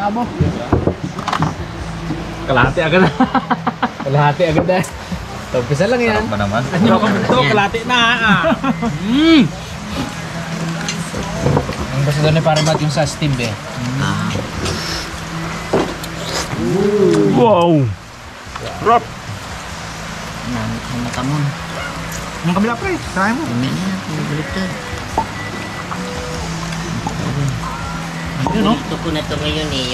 abo. Kalahati agad na. Kalahati agad na. Umpisa lang yan. Sarap ba naman? Ano ka ito? Kalahati na. Ang gusto doon ni pare Bat yung sa steam eh. Wow. Rap. Ang matamon. Ang kabila pre. Try mo. Hindi na. Baliktad. Yun no? Gusto ko na ito ngayon eh.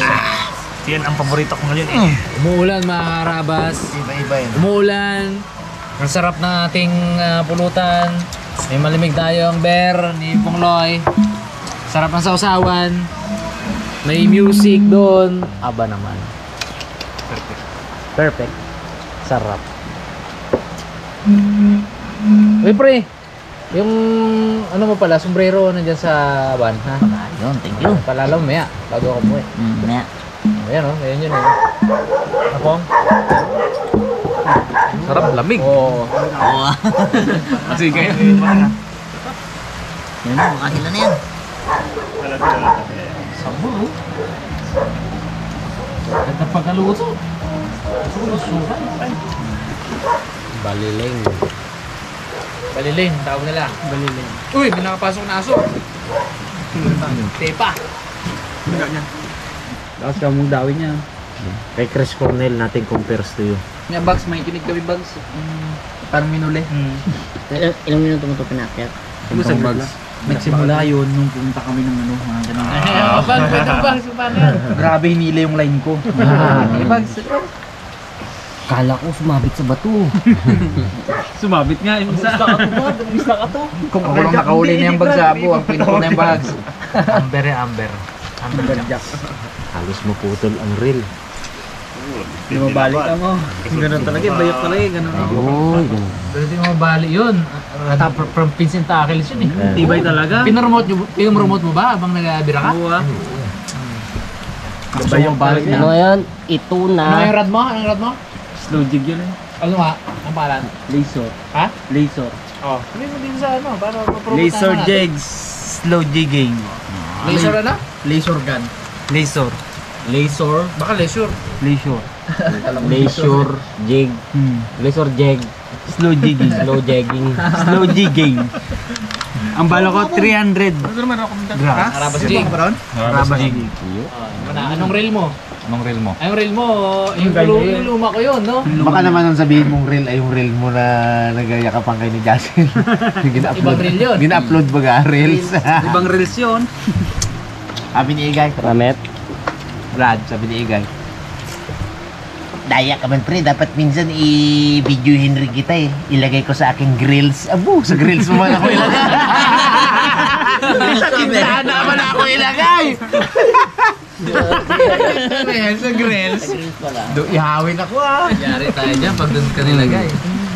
Yan ang paborito ko ngayon eh. Umuulan mga karabas. Iba-iba yun. Umuulan. Ang sarap ng ating pulutan. May malimig tayo ang beer ni Pongloy. Sarap ng sausawan. May music doon. Aba naman. Perfect. Sarap. Uy pre, yung ano mo pala, sombrero nandiyan sa van ha? Yun, thank you. Palalaw mo maya, bago ako mo eh. Maya. Ayan o, ayan yun eh. Apong? Sarap, lamig. Oo. Oo. Kasi kayo. Yan mo, makakila na yan. Sabor oh. Ganda pagkaluto. Susukan. Baliling. Baliling, tawag nila. Baliling. Uy, may nakapasok na aso. Tepa. Tapos ka mong dawin niya. Kay Chris Cornell natin compares to you. May bags, may kinig kami bags. Parang minuli. Ilang minuto mo ito pinakyat? Sa bags. Nagsimula yun nung pumunta kami ng ano, mga ganun. Bags, pwede bags. Paano yan? Grabe hinila yung line ko. May bags. Kala ko sumabit sa bato. Sumabit nga yung isa. Kung ako lang nakahuli na yung bags sa abo, ang pinuko na yung bags. Amber eh, amber. Amber jack. Halos maputol ang reel. Di mabalik ka mo. Ganun talaga, bayot talaga, ganun. Pero di mo mabali yun. From Vincent Tackles yun eh. Tibay talaga. Pinremote mo ba habang nagabira ka? Oo ah. Bayot balik Ano yan? Ito Ano na. yung rad mo? Anong rad mo? Slow jig yun eh. Ano nga? Ang pangalan? Laser. Ha? Laser. Oh. Sabihin mo din sa ano, para mapromote Laser natin. jigs. Slow jigging. Laser ano? Laser gun. Laser. Laser. Baka laser. Laser. Leisure, jig. Leisure jig. Slow jigging. Slow jegging. Slow jigging. Ang bala ko 300 grams. Arabas jig. Arabas jig. Anong reel mo? Anong reel mo? Ang reel mo, yung luma ko yun, no? Baka naman ang sabihin mong reel ay yung reel mo na nagayakapan kay ni Justin. Ibang reel yun. Gina-upload ba ga? Reels? Ibang reels yun. Sabi ni Igay. Ramet. Brad, sabi ni Igay. Daya ka man pre, dapat minsan i-videohin rin kita eh. Ilagay ko sa aking grills. Abo, sa grills mo man ako ilagay. Sa tindahan naman ako ilagay. Sa grills. Ihawin ako ah. Yari tayo dyan pag doon ka nilagay.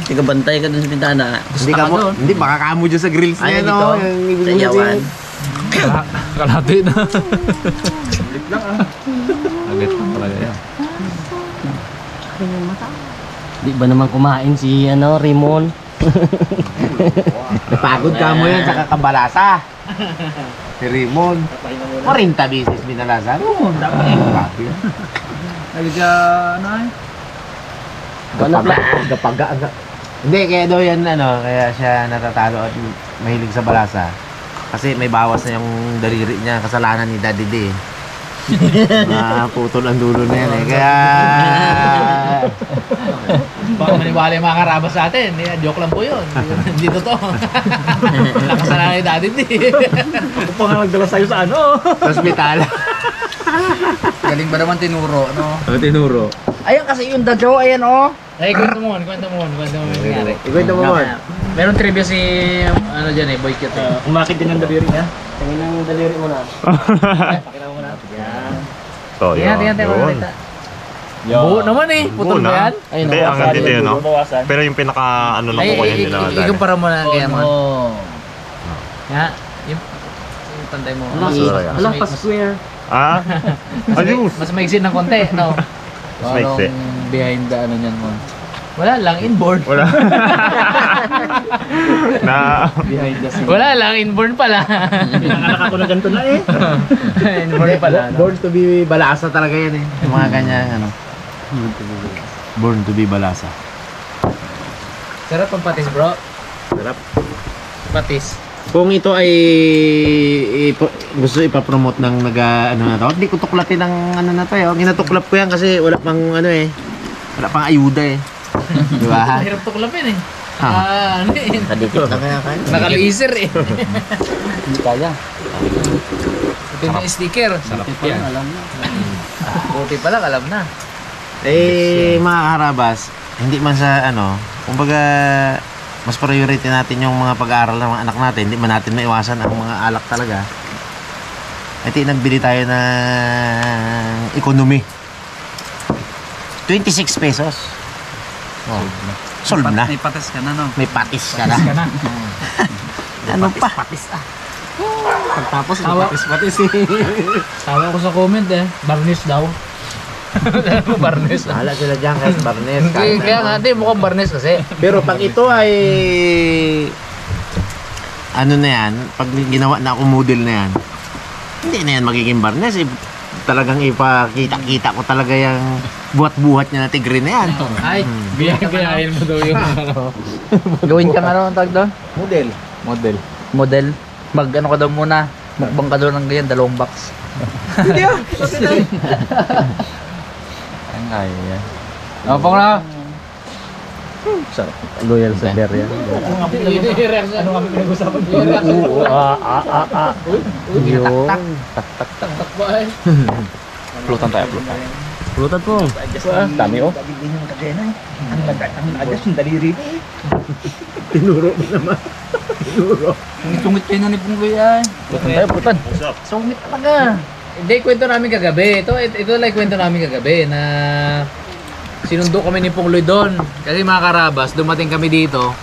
Ikaw bantay ka dun sa bintana. Hindi ka mo, hindi makakamo dyan sa grills na Ay, yan dito. oh. Yung ibig Sa sabihin. yawan. Kalahati na. Agad pa talaga yan. Di ba naman kumain si Rimon? Napagod ka mo yan sa kakambalasa. Si Raymond. 40 beses binalasan. Oo, dapat. Grabe. Nagka, ano eh. Gapaga. Hindi, kaya daw yan, ano, kaya siya natatalo at mahilig sa balasa. Kasi may bawas na yung daliri niya, kasalanan ni Daddy D. Putol ang dulo na yan eh. Kaya... Baka maniwala yung mga karabas sa atin. Joke lang po yun. Hindi totoo. Nakasalanan ni Daddy D. Ako pa nga nagdala sa'yo sa ano. Sa ospital. Galing ba naman tinuro, no? Ano tinuro? Ayan kasi yung dadyo, ayan oh. Ay, kwento mo yung nangyari. Ikwento mo mo. Meron trivia si, ano dyan eh, Boy Cute eh. Umakit din ang daliri niya. Tingin ang daliri mo na. Pakita mo na. Yan. So, Tingnan, makikita. Buo naman eh. Putol ba yan? Ayun Hindi, ang dito yun, no? Bawasan. Pero yung pinaka, ano lang Ay, po yan, dinadali. ikumpara mo na kaya mo. Oh. Ya, yung pantay mo. Basura yan. Alam pa square. Ah? Ayos! Mas maigsin ng konti, no? Mas maigsi. Anong behind the ano niyan mo? Wala lang, inborn. Wala. Na, Wala lang, inborn pala. Pinanganak ako na ganito na eh. Inborn pala. No? Born to be balasa talaga yan eh. Yung mga kanya, ano. Born to be balasa. Sarap ang patis, bro. Sarap. Patis. Kung ito ay gusto ipapromote ng ano na to, hindi ko tuklatin ng ano na to eh. Ginatuklap ko yan kasi wala pang ano eh. Wala pang ayuda eh. Di ba? Mahirap tuklapin eh. Ah. Ano eh. Kadikit na kaya kaya. Naka-laser eh. Hindi kaya. Ito yung sticker. Sarap yan. Alam na. Buti pa lang, alam na. Eh, mga karabas, hindi man sa ano, kumbaga mas priority natin yung mga pag-aaral ng mga anak natin, hindi man natin maiwasan ang mga alak talaga. At nagbili tayo ng economy. 26 pesos. Oh. Solve na. May patas ka na, no? May patis ka na. Ano pa? Patis ah. Pagtapos, Patis. Tawa ko sa comment eh. Barnes daw. Barnes ah. Hala sila dyan kahit Barnes. Kaya nga, di mukhang Barnes kasi. Pero pag ito ay ano na yan, pag ginawa na ako model na yan, hindi na yan magiging Barnes. Talagang ipakita-kita ko talaga yung buhat-buhat niya na tigre na yan. Ay, biyahin mo daw yung ano. Gawin ka ano ang tawag doon? Model. Model. Mag ano ka daw muna. Mukbang ka daw ng ganyan, 2 box. Hindi ah! Ang kaya yan. Opong na! Loyal sa bear yan. Ano kami pinag-usapan? Yun. Tak. Plutan tayo, plutan. Pulutan po. Dami oh. Ang adas yung daliri eh. Tinuro mo naman. Tinuro. Sungit kayo na ni Pungloy ay. Pulutan tayo, pulutan. Sungit talaga. Hindi, kwento namin kagabi. Ito like kwento namin kagabi na sinundo kami ni Pungloy doon. Kasi mga karabas, dumating kami dito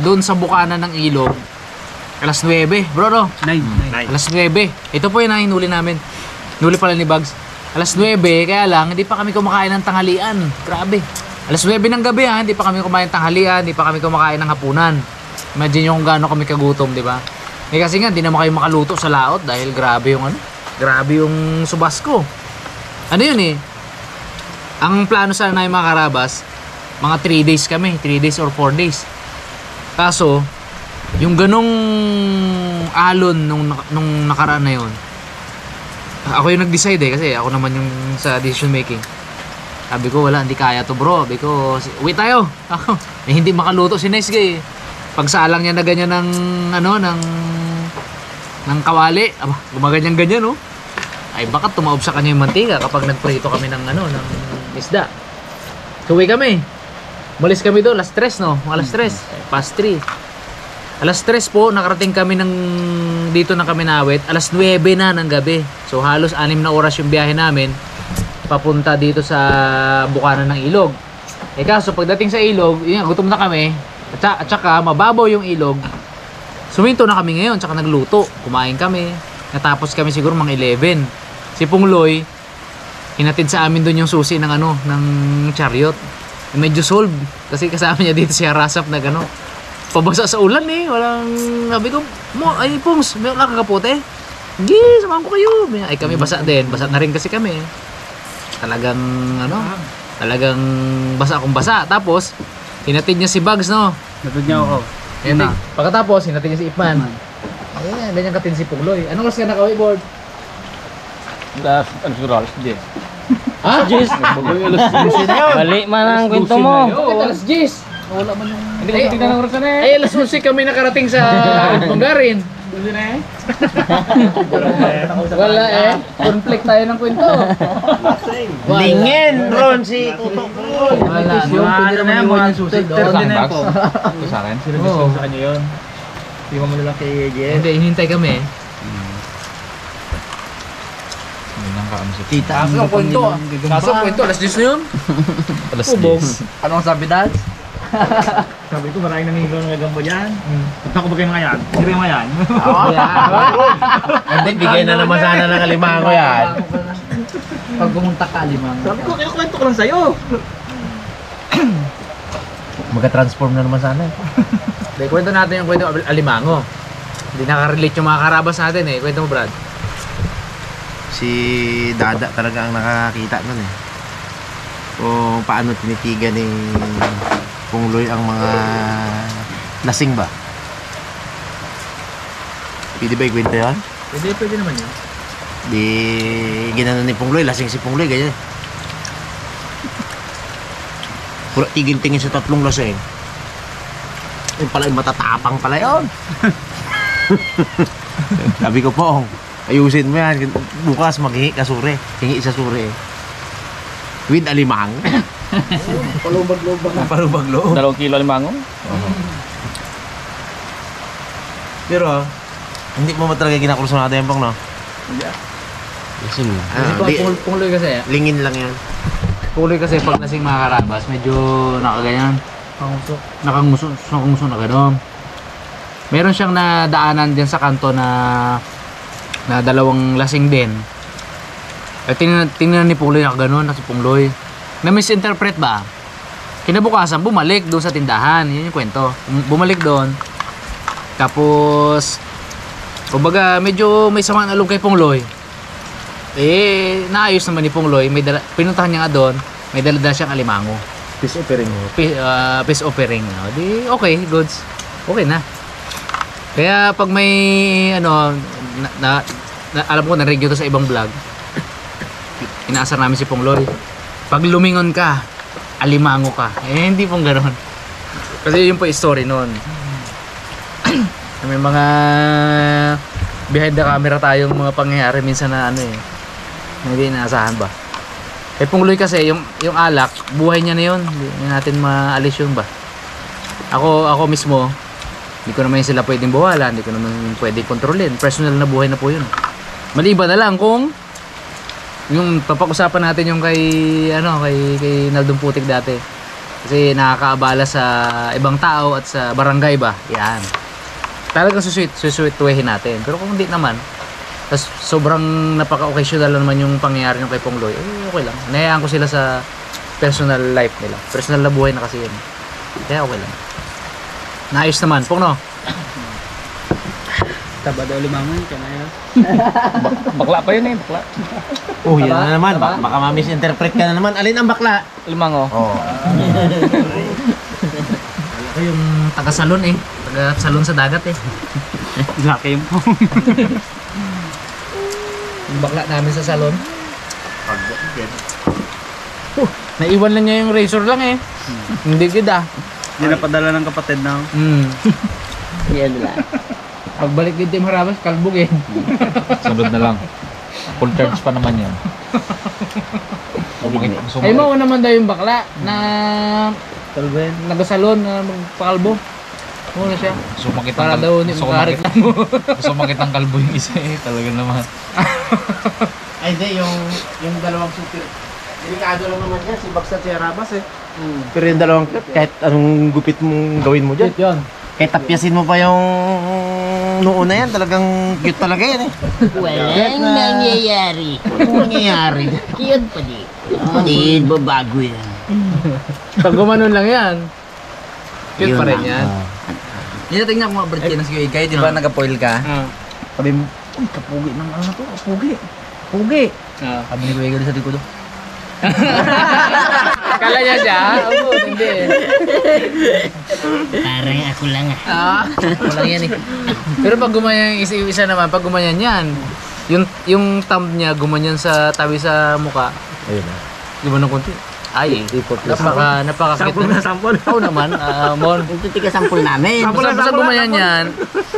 doon sa bukana ng ilog. Alas 9, bro, no? 9. Alas 9. Ito po yung nahinuli namin. Nuli pala ni Bugs. Alas 9, kaya lang, hindi pa kami kumakain ng tanghalian. Grabe. Alas 9 ng gabi ha, hindi pa kami kumain ng tanghalian, hindi pa kami kumakain ng hapunan. Imagine nyo kung gaano kami kagutom, di ba? Eh kasi nga, hindi naman kayo makaluto sa laot dahil grabe yung grabe yung subasco. Ano yun eh? Ang plano sana namin mga karabas, mga 3 days kami, 3 days or 4 days. Kaso, yung ganong alon nung nakaraan na yun, ako yung nag-decide kasi ako naman yung sa decision making. Sabi ko, wala, hindi kaya to bro. Sabi ko, uwi tayo. Ako, hindi makaluto si Nice Guy. Pagsalang niya na ganyan ng kawali, gumaganyan-ganyan no. Ay baka tumaob sa kanya yung mantika kapag nagprito kami ng ng isda. So, uwi kami. Malis kami doon, alas 3 no? Alas 3, past 3. Alas 3 po, nakarating kami dito na kami nawit. Alas 9 na ng gabi. So halos 6 na oras yung biyahe namin papunta dito sa bukana ng ilog. Eh kaso pagdating sa ilog, yun, gutom na kami. At saka mababaw yung ilog. Suminto na kami ngayon, tsaka nagluto. Kumain kami. Natapos kami siguro mga 11. Si Pungloy, hinatid sa amin doon yung susi ng ng chariot. Medyo solve kasi kasama niya dito si Harasap na pabasa sa ulan eh. Walang, sabi ko, ay Pungs, may wala kakapote. Hindi, samahan ko kayo. Ay kami basa din. Basa na rin kasi kami. Talagang, talagang basa akong basa. Tapos, hinatid niya si Bugs, no? Natod niya ako. Pagkatapos, hinatid niya si Ipman. Ayan, ganyan katin si Pungloy. Anong oras ka nakaway board? Ano siguro, alas 10. Ha? Jis! Bali man ang kwento mo. Bakit alas 10? Wala man yung... Hindi ko tignan ng oras na eh. Ay, alas 11 kami nakarating sa Bungarin. Wala eh. Conflict tayo ng kwento. Lingin, Ron, si Tutok. Wala. Yung pwede naman iwan yung susi doon. Ito sa akin. Oo. Sa kanya yun. Hindi mo lang kay Jess. Hindi, hinintay kami. Kita Kaso ang kwento. Kaso ang kwento, alas 10 na yun. Alas Ubog. 10. Anong sabi dad? Sabi ko, maraming nangigaw ng gambo dyan. Punta ko ba kayo mga yan? Sino yung mga yan? Hindi, bigay na naman sana ng alimango yan. Pag pumunta ka, Alimang. Sabi ko, kinukwento ko lang sa'yo. Magka-transform na naman sana eh. Hindi, kwento natin yung kwento Alimango. Hindi nakarelate yung mga karabas natin eh. Kwento mo, Brad. Si Dada talaga ang nakakita nun eh. Kung paano tinitigan ni Pungloy ang mga lasing ba? Pwede ba ikwento yun? Pwede naman yun. Di ginano ni Pungloy, lasing si Pungloy, ganyan. Pura tigil-tingin sa tatlong lasing. Yung pala yung matatapang pala yun. Sabi ko po, ayusin mo yan. Bukas maghingi ka sure. Hingi sa sure. With alimang. Palubag-lubag. 2 kilo limango? Pero, hindi mo ba talaga kinakurso natin yung pang, no? Lasing na. Kasi Pungloy kasi, Lingin lang yan. Pungloy kasi pag lasing mga karabas, medyo nakaganyan. Nakanguso na gano'n. Meron siyang nadaanan din sa kanto na dalawang lasing din. At tingnan ni Pungloy na gano'n, na si Pungloy. Na-misinterpret ba? Kinabukasan, bumalik doon sa tindahan. Yun yung kwento. Bumalik doon. Tapos, kumbaga, medyo may samaan along kay Pungloy. Eh, naayos naman ni Pungloy. Pinuntahan niya nga doon. May dala siyang alimango. Peace offering mo. Peace offering. No? Di, okay, goods. Okay na. Kaya pag may, alam ko, na-review to sa ibang vlog. Inaasar namin si Pungloy. Pag lumingon ka, alimango ka. Eh, hindi pong gano'n. Kasi yun po yung story nun. May mga behind the camera tayong mga pangyayari minsan na hindi inaasahan ba. Eh Pungloy kasi yung alak, buhay niya na yun. Hindi natin maalis yun ba. Ako mismo, hindi ko naman sila pwedeng bawalan, hindi ko naman pwedeng kontrolin. Personal na buhay na po yun. Maliban na lang kung yung papag-usapan natin yung kay Naldong Putik dati. Kasi nakakaabala sa ibang tao at sa barangay ba. Yan. Talagang susuituhin natin. Pero kung hindi naman, tas sobrang napaka-occasional naman yung pangyayari ng kay Pungloy, okay lang. Nahayaan ko sila sa personal life nila. Personal na buhay na kasi yun. Kaya okay lang. Naayos naman. Pung no? Taba daw limango yun, kanaya. Bakla pa yun eh, bakla. Oh, yan na naman. Baka ma-misinterpret ka na naman. Alin ang bakla? Limango. Oh. Ako yung taga-salon eh. Taga-salon sa dagat eh. Laki yung po. Yung bakla namin sa salon. Naiwan lang niya yung razor lang eh. Hindi gida. Hindi napadala ng kapatid na. Yan lang. Pagbalik din Team Harabas, kalbog eh. Sunod na lang. Full charge pa naman yan. Ay mo naman daw yung bakla na nagasalon na magpakalbo. Muna siya. Sumakit Para daw hindi makareklamo. Sumakit ang kalbo yung isa eh. Talaga naman. Ay, hindi. Yung dalawang super. Delikado lang naman yan. Si Bags at si Harabas eh. Pero yung dalawang kahit anong gupit mong gawin mo dyan. Yun. Kahit tapyasin mo pa yung noon na yan, talagang cute talaga yan eh. Walang nangyayari. Anong nangyayari? Cute pa di. Hindi babago yan. Pag gumanon lang yan. Cute Yun pa rin lang. yan. Tingnan ko mga birthday na si Kuya Ikay, di ba nag-foil ka? Sabi mo, uy, kapugi ng ano na to, kapugi. Pugi. Sabi ni Kuya Ikay sa likod. Kala niya siya? Oo, hindi. Parang ako lang ah. Walang yan eh. Pero pag gumanyan, isa naman, pag gumanyan yan, yung thumb niya gumanyan sa tabi sa muka. Ayun na. Gumanon konti. Ay, napaka-cute na. Sample. Oo naman, Mon. Ito tiga sample namin. Basta gumanyan yan.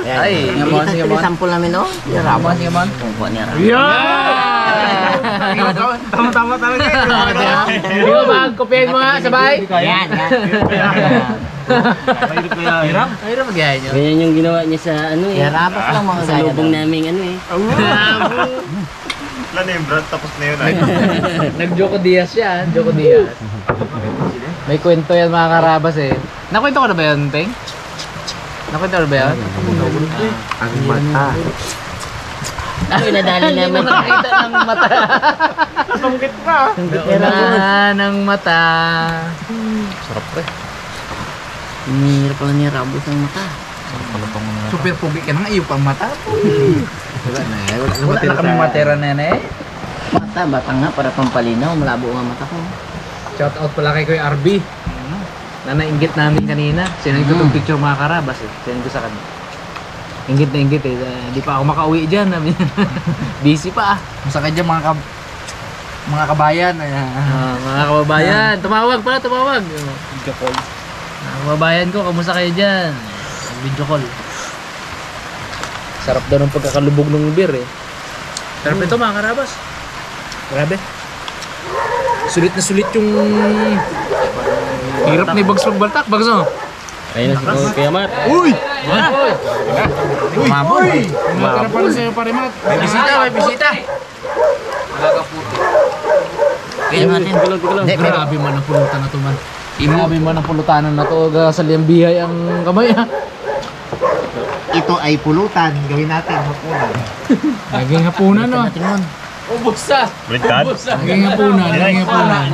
Ay, Ito tiga sample namin oh. Tama, sige man. Kuha niya. Tama-tama talaga eh. Di ba ba? Kopyahin mo nga, sabay. Yan, yan. Mahirap kaya hirap. Mahirap mag-ihayin nyo. Ganyan yung ginawa niya sa ano eh. Hirapas lang mga Sa gaya lubong daw. naming ano eh. Wala na yung brand, tapos na yun ay. Nag-Joko Diaz siya, Joko Diaz. May kwento yan mga karabas eh. Nakwento ko na ba yun, Teng? Nakwento ko na ba yun? Ang mata. Ay, nadali naman. Nakita ng mata. Nasungkit ka. Naunahan ng mata. Sarap pre. Hinihirap pala niya rabos ng mata. Super pugi ka na, iyo pang mata. Wala na eh. Wala na Wala matira na kami sa... matera na yan eh. Mata, bata nga para pampalinaw. Malabo nga mata ko. Shout out pala kay Kuya RB. Na nainggit namin kanina. Sinend ko itong picture mga karabas eh. Sinend ko sa kanya. Inggit na inggit eh. Di pa ako makauwi dyan. Busy pa ah. Masakay dyan mga kabayan. Mga kababayan. Tumawag pala, tumawag. Video call. Kababayan ko, kamusta kayo dyan? Video call. Sarap daw ng pagkakalubog ng beer eh. Sarap ito mga karabas. Grabe. Sulit na sulit yung hirap ni Bags magbaltak. Bags no? Kaya na si Kuya Mat. Uy! Maboy! Matara pa rin sa'yo pare Mat. May bisita, may bisita. Nakakaputi. Kaya natin. Grabe man ang pulutan na to man. Grabe man ang pulutanan na to. Gasaliang bihay ang kamay ha. Ito ay pulutan. Gawin natin hapunan. Naging hapunan no. Ubus na! Baliktad. Naging hapunan, naging hapunan.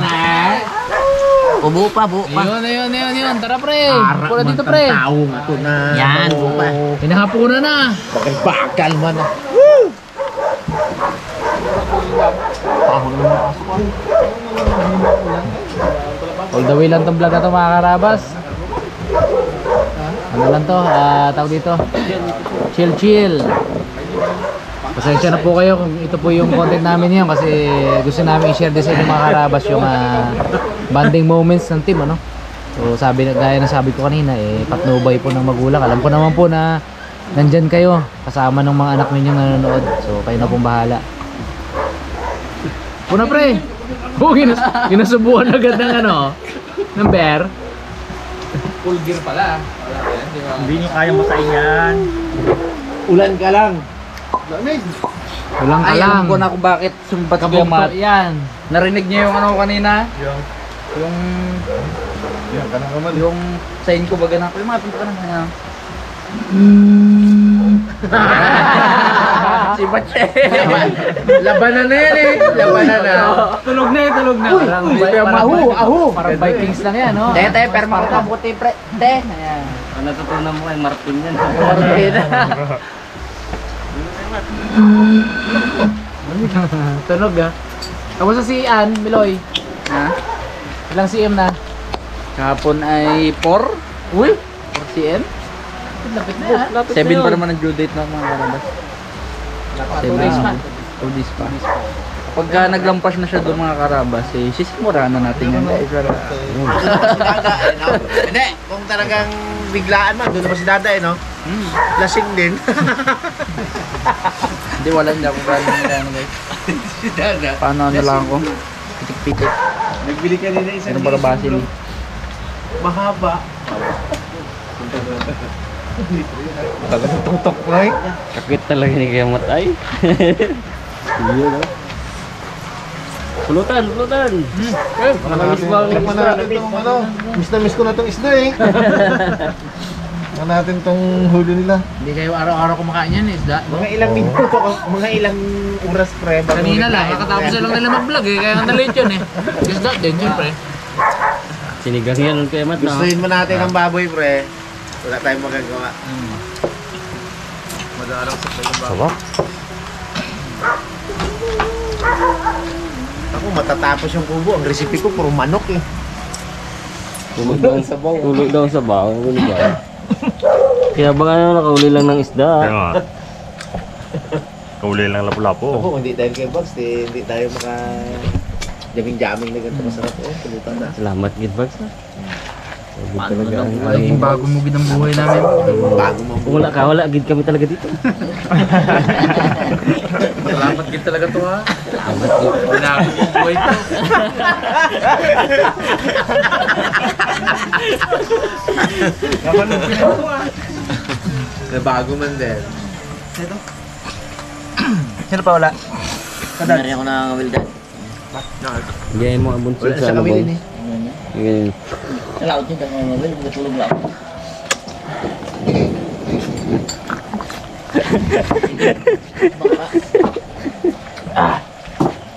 Buo pa. Yun. Tara pre. Pula dito pre. Tao nga to na... Yan, buo pa. Hinahapunan na. Bakal man ah. All the way lang tong vlog na to mga karabas. Ano lang to? Tawag dito. Chill. Pasensya na po kayo kung ito po yung content namin ngayon kasi gusto namin i-share din sa inyo mga karabas yung bonding moments ng team ano. So gaya na sabi ko kanina patnubay po ng magulang. Alam ko naman po na nandyan kayo kasama ng mga anak ninyong nanonood. So kayo na pong bahala. Puna pre. Ginasubuhan agad ng ng bear. Full gear pala. Hindi nyo kaya masaingan. Ulan ka lang. Walang Ay, alam. alam ko na kung bakit sumbat si Kuya Mat. Yan. Narinig niyo yung kanina? Yung sign ko baga na, Kuya Mat, punta ka na kanya. Si Bache. Labanan na yan eh. Labanan na. Tulog na. Parang Vikings lang yan, no? Te, pero makakabuti pre. Te. Ayan. Ang natutunan mo kay Martin yan. Tunog ah. Kamusta si Ann, Miloy? Ha? Ilang CM na? Kahapon ay 4? Uy! 4 cm? Lapit na. 7 pa naman ang due date ng mga karabas. 2 days pa. 2 days pa. Pagka naglampas na siya doon mga karabas, sisimurahan na natin yun. Hindi, kung talagang biglaan man, doon naman si Dada no? Lasing din. Hindi, wala niya kung kaya guys. Si Dada. Paano lang ako? Pitik-pitik. Nagbili ka nila isang Ano para basil? mahaba. Talagang tutok mo eh. Kakit talaga ni Kuya Mat ay. Iya no. Pulutan. Miss na miss ko na itong isda eh. Tingnan natin tong huli nila. Hindi kayo araw-araw kumakain yan, isda. Mga ilang minuto, mga ilang oras pre. bago Kanina lang, kain, kakatapos pre. na lang nila mag-vlog eh. Kaya nga late yun eh. Isda din, siyempre. Sinigang yan ng Kuya Mat no. Gustuhin mo natin ang baboy pre. Wala tayong magagawa. Madalang sa yung baboy. Ako matatapos yung kubo. Ang recipe ko puro manok eh. Tulog daw sa baw. Ano ba? Kaya baka nakauli lang ng isda. Kaya nga. Kauli lang lapu-lapu. Ako, hindi tayo kay Bugs, hindi tayo maka jaming-jaming na ganito masarap. Oh, pulutan na. Salamat gid Bags. Talaga Yung bago mo gid ang buhay namin. Bago mo. kung wala gid kami talaga dito. Salamat gid talaga to ha. Binago yung buhay ko. Bago man din. Sino pa wala? Dari ako na wildan. Gaya mo abon Wala sa sa ano ba? kabili ni. Ganyan. Laot niya kang mabel, tulog lang.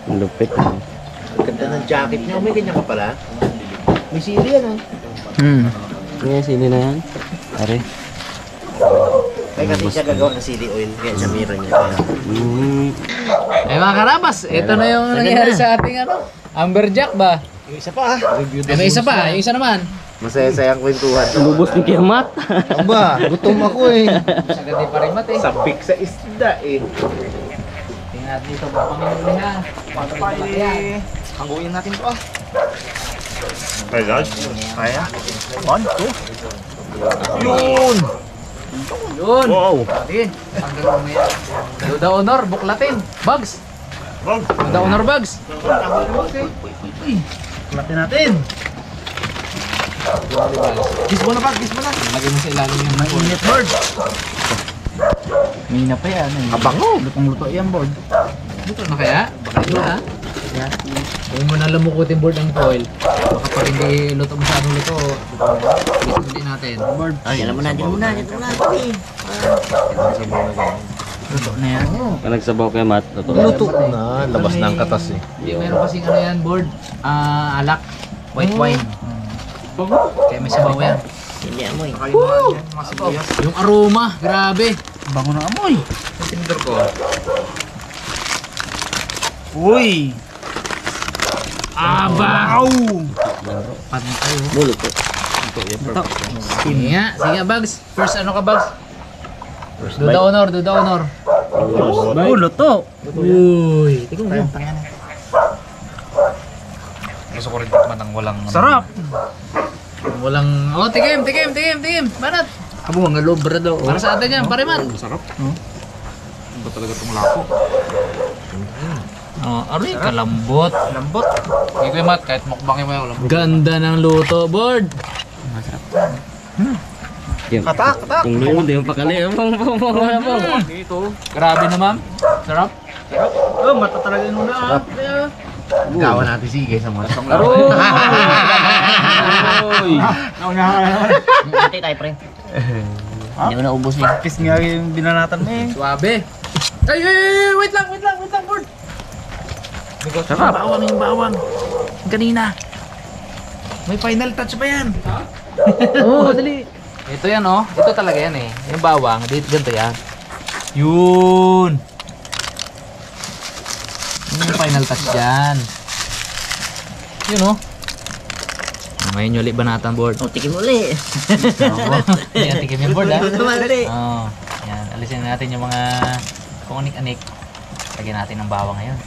Ang lupit. Ganda ng jacket niya. May ganyan ka pala. May sili yan ah. Kaya sili na yan. Are. Ay kasi siya gagawa ng sili oil. Kaya siya meron niya. Ay mga karabas, ito na yung nangyari sa ating ano, Amberjack ba? Yung isa pa ah. Ay, may isa pa, yung isa naman. Masaya-sayang kwentuhan. Lubos ni Kiamat. Aba, gutom ako eh. Sagad di pa rin mat eh. Sapik sa isda eh. Tingnan natin dito baka kami uli ha. Paano pa hangguin natin to ah. Okay, guys. Kaya? 1, 2. Yun! Yun! Wow! Sige, tanggal mo yan. Duda honor, buklatin. Bugs! Wow! Duda honor bugs. Kumatin natin. Kiss mo na pa, kiss mo na. Lagay mo sa ilalim yung Mainit bird. May na pa yan. Abango. Lutong-luto yan, board. Dito na kaya? Baka ito ha? Huwag mo na lumukutin board ang foil. Baka pag hindi luto masyadong luto, ulit natin. Ay, alam mo na, dyan muna. Luto na yan. Kung nagsabaw kay Mat, Luto na. Labas na ang katas eh. Meron kasing ano yan board, alak, white wine. Kaya may sabaw yan. Hindi amoy. Yung aroma, grabe. Bango ng amoy. Yung tinidor ko. Uy! Aba! Pantay oh. Bulot ko. Sige nga, Bugs. First ano ka, Bugs? Duda honor, duda honor. Oh, luto! Uy, tingnan mo. Gusto ko rin tikman ng walang... Sarap! Walang, oh, tikim. Banat. Abo, ang alobra daw. Para sa atin yan, pariman. Sarap. Ba talaga itong lapo? Oh, aroy, kalambot. Lambot. Hindi ko yung mat, kahit mukbangin mo yung lambot. Ganda ng luto, board. Katak! Kung luod, yung pakali. Dito. Grabe naman. Sarap. Oh, mata talaga yung una. Gawa natin sige sa mga tong Aroy! Naunahan ka naman. Ate tayo, pre. Hindi ko naubos niya. Kiss nga yung binanatan mo eh. Suabe. Ay, wait lang, board. Sarap. Bawang. Kanina. May final touch pa yan. Oo, dali. Ito yan oh. Ito talaga yan eh. Yung bawang. Dito ganito yan. Yun. Yun yung final touch dyan. Yun oh. Ngayon yung ulit banatan board. O, tikim uli. Yan, tikim yung board ha. Dali. Oh, yan. Alisin natin yung mga kung anik-anik. Lagyan natin ng bawang ngayon.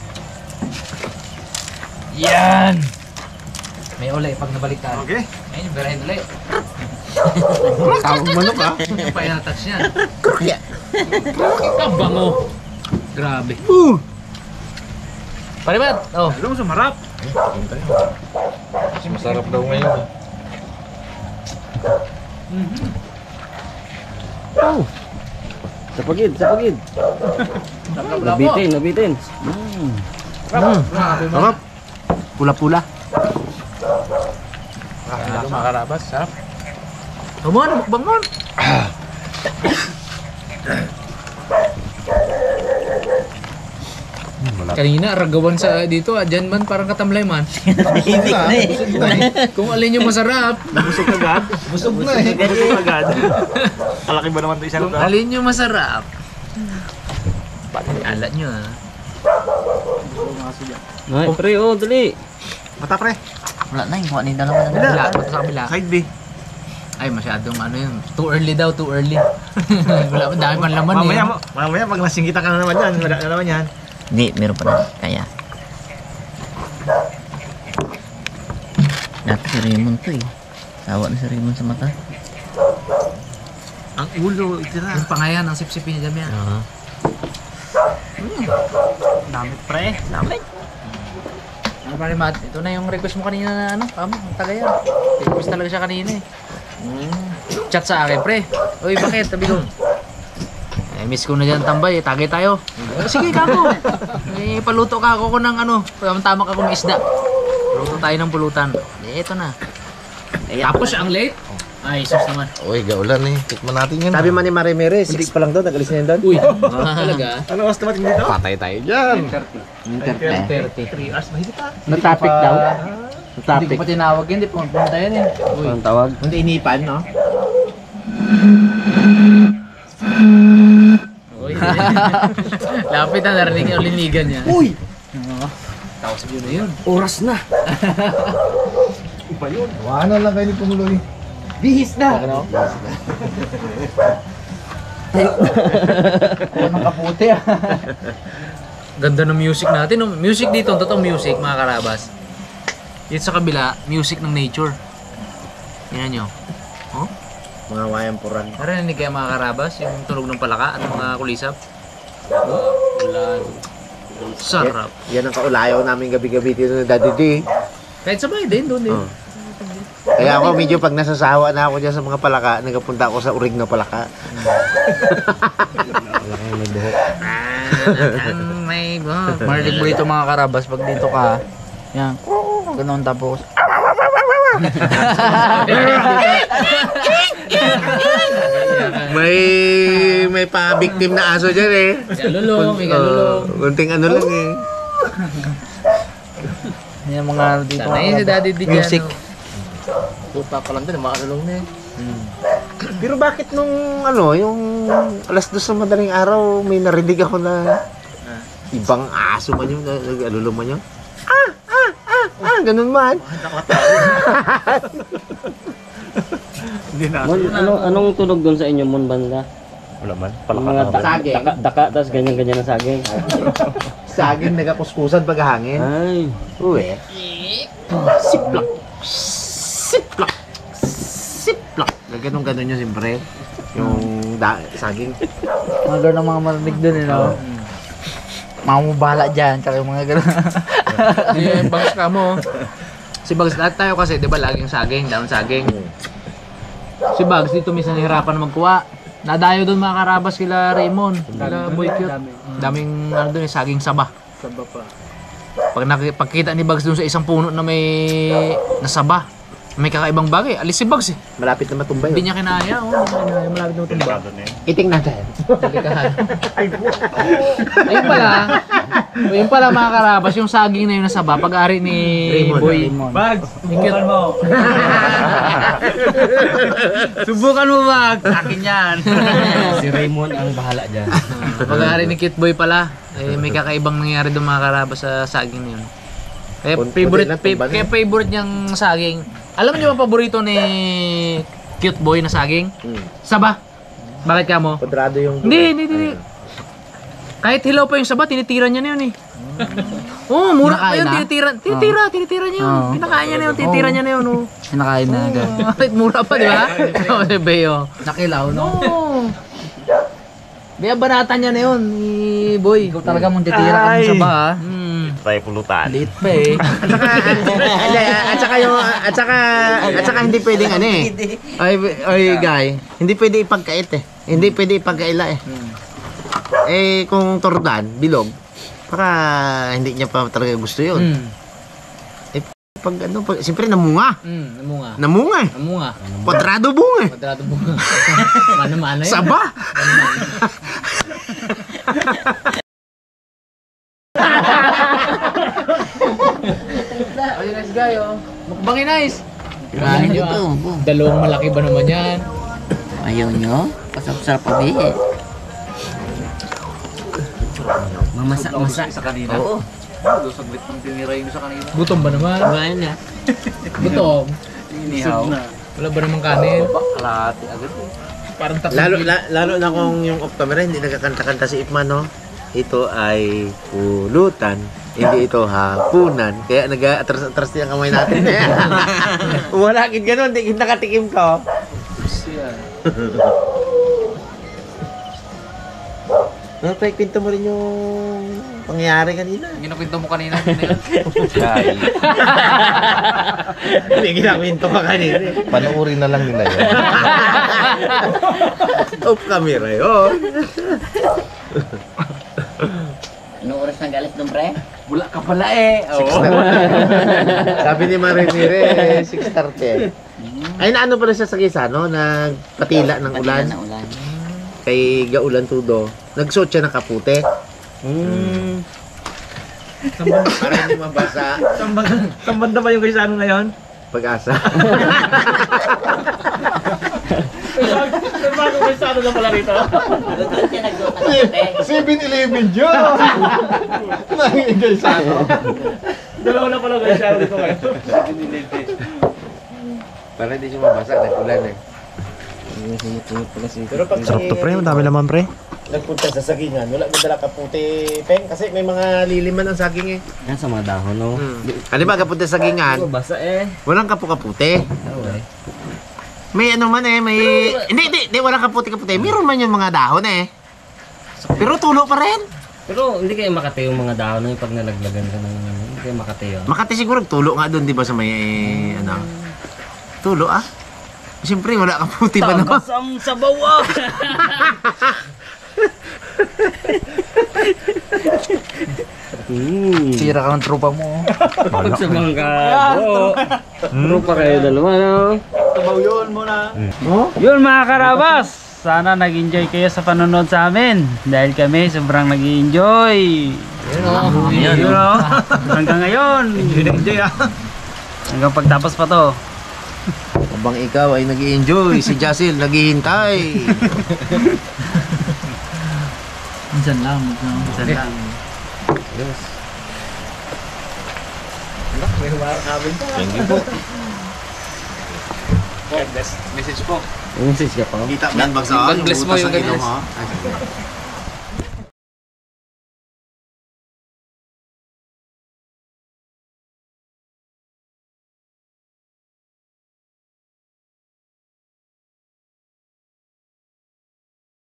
Yan! May uli pag nabalik ka. Okay. Ayun, yung berahin uli. Tawag manok ah. Yung final touch niyan. Ang bango. Grabe. Paribat! Oh. Alam mo, sumarap. Masarap daw ngayon. Sa pagid. Nabitin. Sarap. Pula-pula. Mga karabas, sarap. Tumon, mukbangon. Kanina, ragawan sa dito, dyan man parang katamlay man. Kung alin yung masarap, Busog agad. Busog na eh. Busog agad. Kalaki ba naman ito isang kung alin yung masarap. Alat nyo ah. Ay, pre, dali. Mata pre. Wala na yung kuha ni dalawa na. Kabila, punta sa kabila. Side B. Ay, masyadong ano yun. Too early daw, too early. Wala pa, dami man laman eh. Mamaya pag nasingkita ka na naman yan. Wala na naman yan. Hindi, meron pa na. Kaya. Dati si Raymond to eh. Sawa na si Raymond sa mata. Ang ulo, itira. Yung pangayan, ang sip-sipin niya dyan yan. Damit pre. Damit. Ano pa rin, Matt? Ito na yung request mo kanina na ano, kamo, ang taga yan. Request talaga siya kanina eh. Chat sa akin, pre. Uy, bakit? Sabi ko. Miss ko na dyan tambay, tagay tayo. Sige, kako. Paluto ka ako ng ano, tama ka kung isda. Luto tayo ng pulutan. Ito na. Tapos ang late. Ay, sus naman. Uy, gaulan eh. Tikman natin yan. Sabi man ni Marimere, 6 pa lang doon. Nagalis na yun doon. Uy, talaga. Ano oras dumating dito? Patay tayo dyan. 30. 3 hours mahigit pa. Na-topic daw. Hindi ko pa tinawag yun, hindi pumunta yan eh. Ang tawag? Hindi inipan, no? Uy, lapit na narinig yung linigan niya. Uy! Tapos yun na yun. Oras na! Iba yun. Wala lang kayo ni Pumuloy. Bihis na! Kuha ng kaputi ah. Ganda ng music natin. No? Music dito, ang totoong music mga karabas. Dito sa kabila, music ng nature. Yan nyo. Oh? Mga wayang-puran. Narinig kayo mga karabas, yung tunog ng palaka at mga kulisap. Sarap. Yan ang kaulayaw namin gabi-gabi dito na Daddy D. Kahit sabay din, doon din. Oh. Kaya ako medyo pag nasasawa na ako dyan sa mga palaka, nagpunta ako sa urig na palaka. May buhok. Marinig mo dito mga karabas pag dito ka. Yan. Ganun tapos. may pa-victim na aso dyan eh. Galulong, may galulong. Kunting ano lang eh. Yan mga dito. Sana yun si Daddy D dyan. Music. Puta ka lang din, makalulong na eh. Pero bakit nung ano, yung alas 2 ng madaling araw, may narinig ako na ibang aso man yun, nag-alulong man yun. Ganun man. Mon, anong tunog doon sa inyo, Mon, banda? Wala man. Yung mga daka, tas ganyan-ganyan na saging. Saging nagakuskusan pag hangin. Ay, Uwe. Siplak. Siplak. Siplak. Ganun-ganun yun siyempre. Yung saging. Mga ganun ang mga marinig dun eh, no? Mamubala dyan, tsaka yung mga ganun. Si Bugs ka mo. Si Bugs, lahat tayo kasi, di ba, laging saging, down saging. Si Bugs, dito minsan nahirapan na magkuha. Nadayo doon mga karabas kila Raymond, kila Boy Cute. Daming ano doon, saging saba. Saba pa. Pagkita ni Bugs doon sa isang puno na may nasaba, may kakaibang bagay, alis si Bugs eh. Malapit na matumba Hindi yun. niya kinaya, malapit na tumba. Iting natin. Delikahan. Ayun pala mga karabas, yung saging na yun nasaba, pag-ari ni Boy. Bags! Subukan mo! Subukan mo ba? Akin yan. Si Raymond ang bahala dyan. Pag-ari ni Cute Boy pala, may kakaibang nangyari doon mga karabas sa saging na yun. Kaya favorite niyang saging. Alam niyo ba paborito ni Cute Boy na saging? Saba. Bakit ka mo? Kwadrado yung... Hindi. Kahit hilaw pa yung saba, tinitira niya na yun eh. Oo, mura pa yun, tinitira niya yun. Kinakain niya na yun, tinitira niya na yun. Oh. Kinakain na agad. Kahit mura pa, di ba? Oo, si Beo. Nakilaw, no? Oo. Bea, banatan niya na yun, ni Boy. Ikaw talaga mong titira ka sa ba, ha? Tayo pulutan. Liit pa eh. At saka hindi pwedeng ano eh. Ay guy, hindi pwede ipagkait eh. Hindi pwede ipagkaila eh. Eh kung tordan, bilog, baka hindi niya pa talaga gusto 'yun. Eh pag ano, siyempre namunga. Namunga. Namunga. Namunga. Kwadrado bunga. Kwadrado bunga. Mano-mano yun. Saba. Ayun, nice guy, oh. Mukbangin nice. Kain nyo, ito. Dalawang malaki ba naman yan? Ayaw nyo? Pasap-sarap pa eh. Mamasa-masa. Sa kanina. Oo. Doon sa glit ng tinira yun sa kanina. Gutom ba naman? Kumain na. Gutom. Inihaw. Wala ba namang kanin? Kalahati agad eh. Parang tatlo. Lalo na kung yung October hindi nagkakanta-kanta si Ipman, no? Ito ay pulutan, hindi ito hapunan. Kaya nag-atras-atras yung kamay natin. Wala kit ganun, di kita nakatikim ko. Napaikwento mo rin yung pangyayari kanina. Ginakwento mo kanina. Hindi, ginakwento ka kanina. Panoorin na lang nila yun. Off camera yun. Anong oras nang galit ng pre? Wala ka pala eh. Sabi ni Marinire, 6:30. Ay, naano pala siya sa Quezano, nagpatila ng ulan. Patila ng ulan. Kay Gaulan Tudo. Nagsuot siya ng kapute. Para hindi mabasa. Sambanda ba yung kaysano na yun? Pag-asa. Bago kaysano na pala rito. Doon siya nagsuot ng kape. 7-Eleven dyan! Nanging kaysano. Dalawa na pala kaysano dito ngayon. Para hindi siya mabasa, nag-ulan eh. Pero pag Sarap to pre, madami naman pre. nagpunta sa sagingan, wala mo dala kaputi, Peng, kasi may mga liliman ang saging eh. Yan sa mga dahon, no? Ano ba, kapunta sa sagingan, Basa eh. walang kapu-kaputi. May ano man eh, may... Hindi, walang kaputi-kaputi. Meron man yung mga dahon eh. Pero tulo pa rin. Pero hindi kayo makati yung mga dahon na yung pag nalaglagan ka ng hindi kayo makati yun. Makati siguro tulo nga doon, di ba, sa may, ano, tulo ah. Siyempre, wala kaputi ba naman? Ang sabaw ah! Sira ka ng trupa mo. Pag sa mga bro. Trupa kayo dalawa, no? Tabaw yun muna. Yun mga karabas, sana nag-enjoy kayo sa panonood sa amin. Dahil kami sobrang nag-enjoy. Yun o. Hanggang ngayon. Enjoy ah. Hanggang pagtapos pa to. Habang ikaw ay nag-i-enjoy, si Jasil naghihintay. Minsan lang, minsan lang. Thank you po. Message po. Message ka pa. Kita mo yan, bagsa. God bless mo yung Butas ang ganyan. ilong, ha?